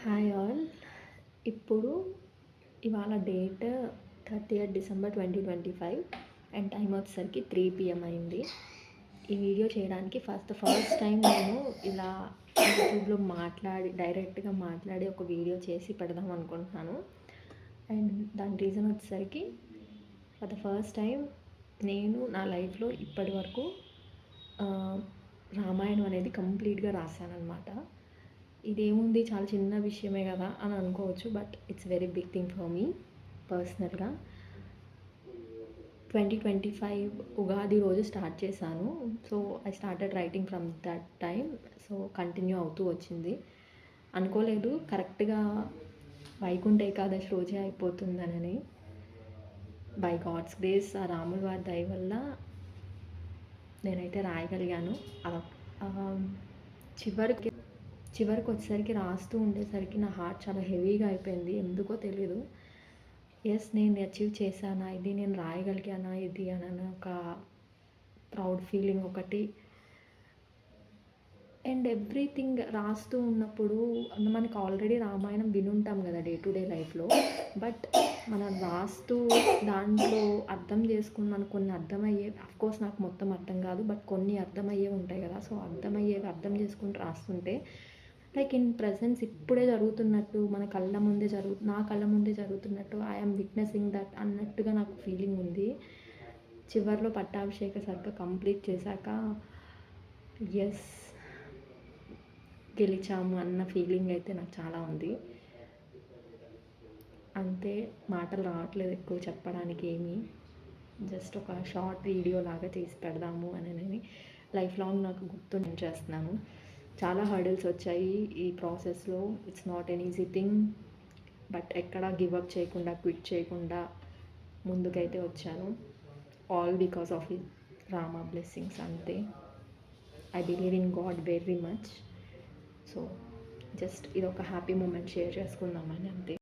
Hi all. ఇప్పుడు ఇవాళ date 30th December 2025 and time వచ్చేసరికి 3 PM అయింది. ఈ వీడియో చేయడానికి ఫస్ట్ టైం నేను ఇలా యూట్యూబ్లో డైరెక్ట్గా మాట్లాడి ఒక వీడియో చేసి పెడదాం అనుకుంటున్నాను. అండ్ దాని రీజన్ వచ్చేసరికి ఫర్ ద ఫస్ట్ టైం నేను నా లైఫ్లో ఇప్పటి వరకు రామాయణం అనేది కంప్లీట్గా రాశాను అనమాట. ఇదేముంది, చాలా చిన్న విషయమే కదా అని అనుకోవచ్చు, but it's very big thing for me పర్సనల్గా. 2025 ఉగాది రోజు స్టార్ట్ చేశాను. So I started writing from that time. So continue అవుతూ వచ్చింది. అనుకోలేదు కరెక్ట్గా వైకుంఠ ఏకాదశి రోజే అయిపోతుందనని. బై గాడ్స్ గ్రేస్, ఆ రాముల వారి దయ వల్ల నేనైతే రాయగలిగాను. అలా చివరికి వచ్చేసరికి రాస్తూ ఉండేసరికి నా హార్ట్ చాలా హెవీగా అయిపోయింది. ఎందుకో తెలీదు. నేను అచీవ్ చేశానా, ఇది నేను రాయగలిగానా ఇది అని ఒక ప్రౌడ్ ఫీలింగ్ ఒకటి. అండ్ ఎవ్రీథింగ్ రాస్తూ ఉన్నప్పుడు మనకు ఆల్రెడీ రామాయణం వినుంటాం కదా డే టు డే లైఫ్లో. బట్ మనం రాస్తూ దాంట్లో అర్థం చేసుకుని మనకు కొన్ని అర్థమయ్యేవి, అఫ్కోర్స్ నాకు మొత్తం అర్థం కాదు, బట్ కొన్ని అర్థమయ్యేవి ఉంటాయి కదా. సో అర్థం చేసుకుని రాస్తుంటే లైక్ ఇన్ ప్రెజెన్స్ ఇప్పుడే జరుగుతున్నట్టు, నా కళ్ళ ముందే జరుగుతున్నట్టు ఐఎమ్ విట్నెసింగ్ దట్ అన్నట్టుగా నాకు ఫీలింగ్ ఉంది. చివరిలో పట్టాభిషేక సరిగ్గా కంప్లీట్ చేశాక ఎస్ గెలిచాము అన్న ఫీలింగ్ అయితే నాకు చాలా ఉంది. అంతే, మాటలు రావట్లేదు ఎక్కువ చెప్పడానికి ఏమీ. జస్ట్ ఒక షార్ట్ వీడియో లాగా చేసి పెడదాము అని లైఫ్ లాంగ్ నాకు గుర్తు చేస్తున్నాను. చాలా హర్డిల్స్ వచ్చాయి ఈ ప్రాసెస్లో. It's not an easy thing, but ఎక్కడా గివప్ చేయకుండా, క్విట్ చేయకుండా ముందుకైతే వచ్చాను. All because of Rama blessings అంతే. I believe in God very much. So just ఇది ఒక హ్యాపీ మూమెంట్ షేర్ చేసుకుందామని అంతే.